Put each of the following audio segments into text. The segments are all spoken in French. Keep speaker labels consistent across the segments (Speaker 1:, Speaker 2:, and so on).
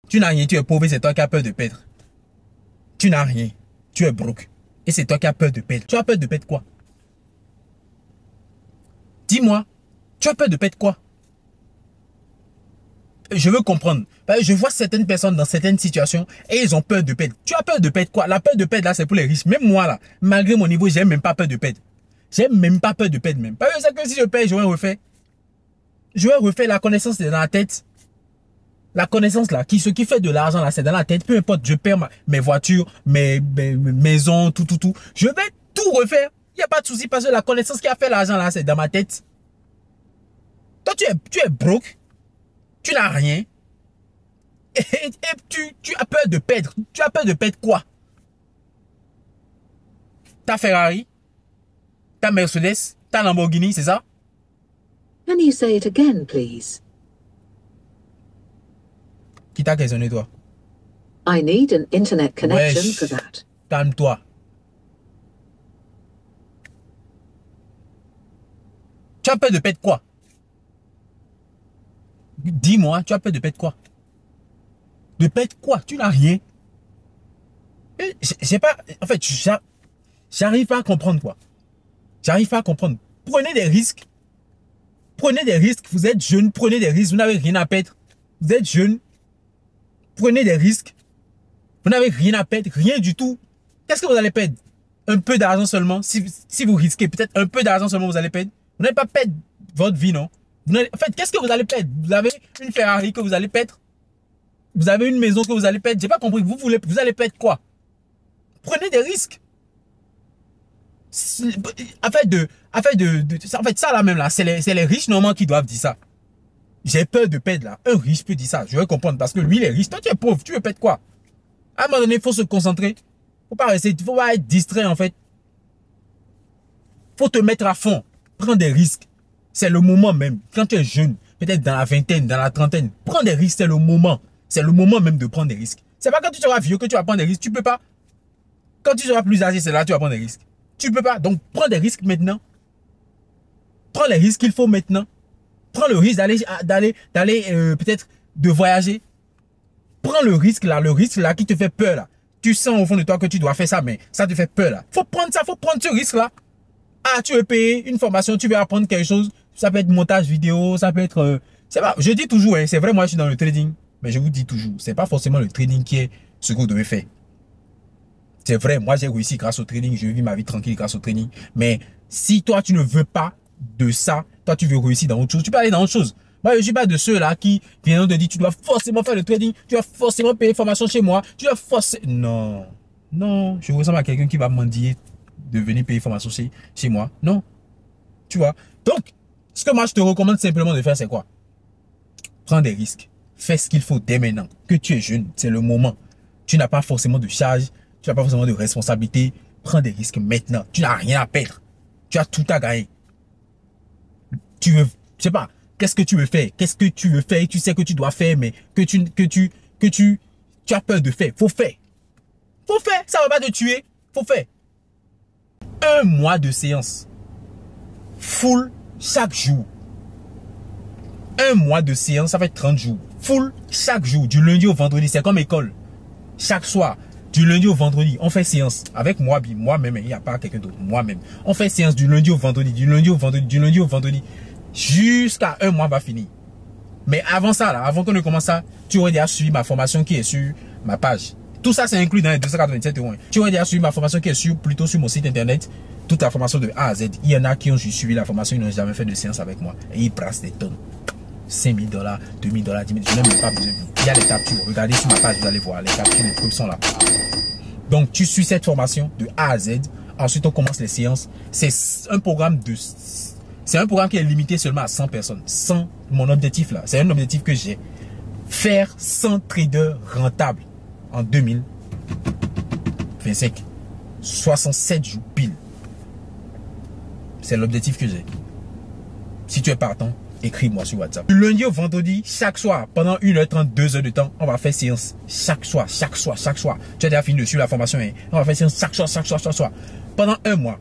Speaker 1: Tu n'as rien, tu es pauvre et c'est toi qui as peur de perdre. Tu n'as rien, tu es broke. Et c'est toi qui as peur de perdre. Tu as peur de perdre quoi? Dis-moi, tu as peur de perdre quoi? Je veux comprendre. Je vois certaines personnes dans certaines situations et ils ont peur de perdre. Tu as peur de perdre quoi? La peur de perdre là, c'est pour les riches. Même moi là, malgré mon niveau, j'ai même pas peur de perdre. J'ai même pas peur de perdre même. Parce que c'est que si je perds, je vais refaire. Je vais refaire la connaissance c'est dans la tête. La connaissance là, ce qui fait de l'argent là, c'est dans la tête. Peu importe, je perds mes voitures, mes maisons, tout. Je vais tout refaire. Il n'y a pas de souci parce que la connaissance qui a fait l'argent là, c'est dans ma tête. Toi, tu es broke. Tu n'as rien. Et tu as peur de perdre. Tu as peur de perdre quoi? Ta Ferrari, ta Mercedes, ta Lamborghini, c'est ça?
Speaker 2: Can you say it again, please?
Speaker 1: Qui t'a questionné, toi?
Speaker 2: I need an internet connection for that.
Speaker 1: Calme-toi. Tu as peur de perdre quoi? Dis-moi, tu as peur de perdre quoi? De perdre quoi? Tu n'as rien. J'ai pas... En fait, j'arrive pas à comprendre quoi. J'arrive pas à comprendre. Prenez des risques. Prenez des risques. Vous êtes jeune, prenez des risques. Vous n'avez rien à perdre. Vous êtes jeune. Prenez des risques. Vous n'avez rien à perdre. Rien du tout. Qu'est-ce que vous allez perdre? Un peu d'argent seulement. Si vous risquez peut-être un peu d'argent seulement, vous allez perdre. Vous n'allez pas perdre votre vie, non? En fait, qu'est-ce que vous allez perdre? Vous avez une Ferrari que vous allez perdre? Vous avez une maison que vous allez perdre? J'ai pas compris. Vous allez perdre quoi? Prenez des risques. En fait, ça là même là, c'est les riches normalement qui doivent dire ça. J'ai peur de perdre là. Un riche peut dire ça. Je vais comprendre parce que lui, il est riche. Toi, tu es pauvre. Tu veux perdre quoi? À un moment donné, il faut se concentrer. Faut pas être distrait en fait. Faut te mettre à fond. Prends des risques. C'est le moment même. Quand tu es jeune, peut-être dans la vingtaine, dans la trentaine, prends des risques. C'est le moment. C'est le moment même de prendre des risques. C'est pas quand tu seras vieux que tu vas prendre des risques. Tu peux pas. Quand tu seras plus âgé, c'est là que tu vas prendre des risques. Tu peux pas. Donc, prends des risques maintenant. Prends les risques qu'il faut maintenant. Prends le risque d'aller peut-être de voyager. Prends le risque là qui te fait peur là. Tu sens au fond de toi que tu dois faire ça, mais ça te fait peur là. Faut prendre ça, faut prendre ce risque là. Ah, tu veux payer une formation, tu veux apprendre quelque chose. Ça peut être montage vidéo, ça peut être... c'est pas, je dis toujours, hein, c'est vrai, moi je suis dans le trading. Mais je vous dis toujours, c'est pas forcément le trading qui est ce que vous devez faire. C'est vrai, moi j'ai réussi grâce au trading, je vis ma vie tranquille grâce au trading. Mais si toi tu ne veux pas de ça, toi tu veux réussir dans autre chose, tu peux aller dans autre chose. Moi je suis pas de ceux-là qui viennent te dire tu dois forcément faire le trading, tu dois forcément payer formation chez moi, tu dois forcément... Non, non, je ressemble à quelqu'un qui va mendier de venir payer formation chez moi. Non, tu vois. Donc, ce que moi je te recommande simplement de faire, c'est quoi? Prends des risques. Fais ce qu'il faut dès maintenant. Que tu es jeune, c'est le moment. Tu n'as pas forcément de charge, tu n'as pas forcément de responsabilité. Prends des risques maintenant. Tu n'as rien à perdre. Tu as tout à gagner. Tu veux, je sais pas, qu'est-ce que tu veux faire? Qu'est-ce que tu veux faire? Tu sais que tu dois faire, mais que tu as peur de faire. Faut faire. Faut faire. Ça va pas te tuer. Faut faire. 1 mois de séance. Full chaque jour. 1 mois de séance, ça fait 30 jours. Full chaque jour, du lundi au vendredi. C'est comme école. Chaque soir, du lundi au vendredi, on fait séance. Avec moi-même, il n'y a pas quelqu'un d'autre. Moi-même. On fait séance du lundi au vendredi, du lundi au vendredi, du lundi au vendredi. Jusqu'à 1 mois va finir. Mais avant ça, là, avant qu'on ne commence ça, tu aurais déjà suivi ma formation qui est sur ma page. Tout ça, c'est inclus dans les 287 €. Tu aurais déjà suivi ma formation qui est plutôt sur mon site internet. Toute la formation de A à Z. Il y en a qui ont suivi la formation, ils n'ont jamais fait de séance avec moi. Et ils brassent des tonnes. 5 000 $, 2 000 $, 10 000 $. Je n'ai même pas besoin. Il y a les captures. Regardez sur ma page, vous allez voir. Les captures, les trucs sont là. Donc, tu suis cette formation de A à Z. Ensuite, on commence les séances. C'est un programme qui est limité seulement à 100 personnes. 100, mon objectif là. C'est un objectif que j'ai. Faire 100 traders rentables en 2025. 67 jours pile. C'est l'objectif que j'ai. Si tu es partant, écris-moi sur WhatsApp. Du lundi au vendredi, chaque soir, pendant 1h30, 2 heures de temps, on va faire séance. Chaque soir. Tu as déjà fini de suivre la formation. Hein? On va faire séance chaque soir. Pendant 1 mois.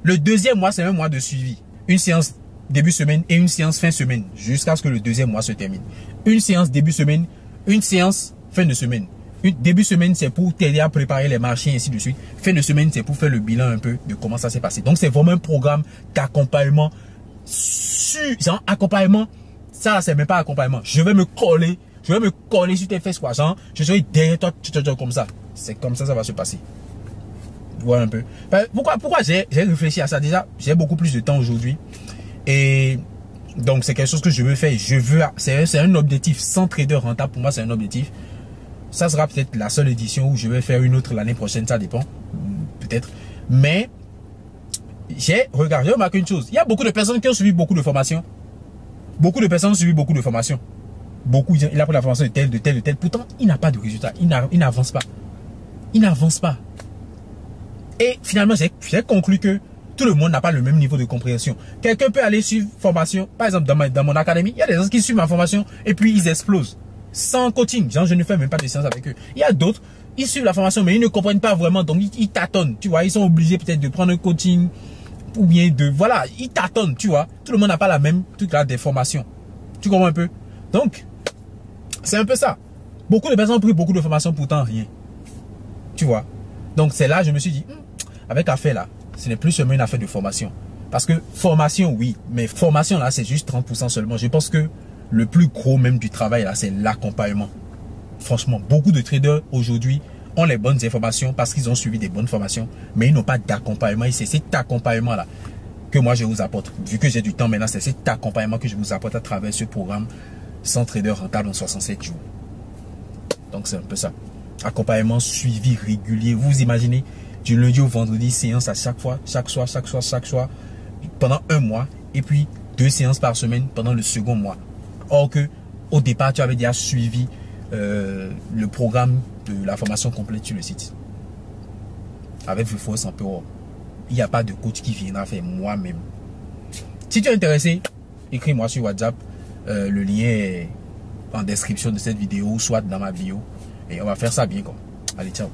Speaker 1: Le deuxième mois, c'est un mois de suivi. Une séance début semaine et une séance fin semaine. Jusqu'à ce que le deuxième mois se termine. Une séance début semaine, une séance fin de semaine. Début de semaine, c'est pour t'aider à préparer les marchés et ainsi de suite. Fin de semaine, c'est pour faire le bilan un peu de comment ça s'est passé. Donc, c'est vraiment un programme d'accompagnement. Genre, accompagnement, ça, c'est même pas accompagnement. Je vais me coller sur tes fesses, quoi. Genre, je serai derrière toi, comme ça. C'est comme ça va se passer. Voilà un peu. Pourquoi j'ai réfléchi à ça? Déjà, j'ai beaucoup plus de temps aujourd'hui. Et donc, c'est quelque chose que je veux faire. C'est un objectif. 100 traders rentables, pour moi, c'est un objectif. Ça sera peut-être la seule édition où je vais faire une autre l'année prochaine. Ça dépend. Peut-être. Mais, j'ai remarqué une chose. Il y a beaucoup de personnes qui ont suivi beaucoup de formations. Beaucoup de personnes ont suivi beaucoup de formations. Beaucoup, il a pris la formation de tel. Pourtant, il n'a pas de résultat. Il n'avance pas. Il n'avance pas. Et finalement, j'ai conclu que tout le monde n'a pas le même niveau de compréhension. Quelqu'un peut aller suivre formation. Par exemple, dans mon académie, il y a des gens qui suivent ma formation et puis ils explosent. Sans coaching. Genre, je ne fais même pas de séance avec eux. Il y a d'autres, ils suivent la formation, mais ils ne comprennent pas vraiment. Donc, ils tâtonnent. Tu vois, ils sont obligés peut-être de prendre un coaching. Ou bien voilà, ils tâtonnent, tu vois. Tout le monde n'a pas la même truc là des formations. Tu comprends un peu? Donc, c'est un peu ça. Beaucoup de personnes ont pris beaucoup de formations, pourtant rien. Tu vois. Donc, c'est là, je me suis dit, avec affaire là, ce n'est plus seulement une affaire de formation. Parce que formation, oui, mais formation là, c'est juste 30% seulement. Je pense que le plus gros même du travail là, c'est l'accompagnement. Franchement, beaucoup de traders aujourd'hui ont les bonnes informations parce qu'ils ont suivi des bonnes formations, mais ils n'ont pas d'accompagnement. Et c'est cet accompagnement là que moi je vous apporte. Vu que j'ai du temps maintenant, c'est cet accompagnement que je vous apporte à travers ce programme 100 traders rentables en 67 jours. Donc c'est un peu ça. Accompagnement suivi régulier. Vous imaginez, du lundi au vendredi, séance à chaque soir, pendant un mois, et puis 2 séances par semaine pendant le second mois. Or que au départ, tu avais déjà suivi le programme de la formation complète sur le site. Avec The Force en Power. Il n'y a pas de coach qui viendra faire moi-même. Si tu es intéressé, écris-moi sur WhatsApp. Le lien est en description de cette vidéo, soit dans ma bio. Et on va faire ça bien, quoi. Allez, ciao.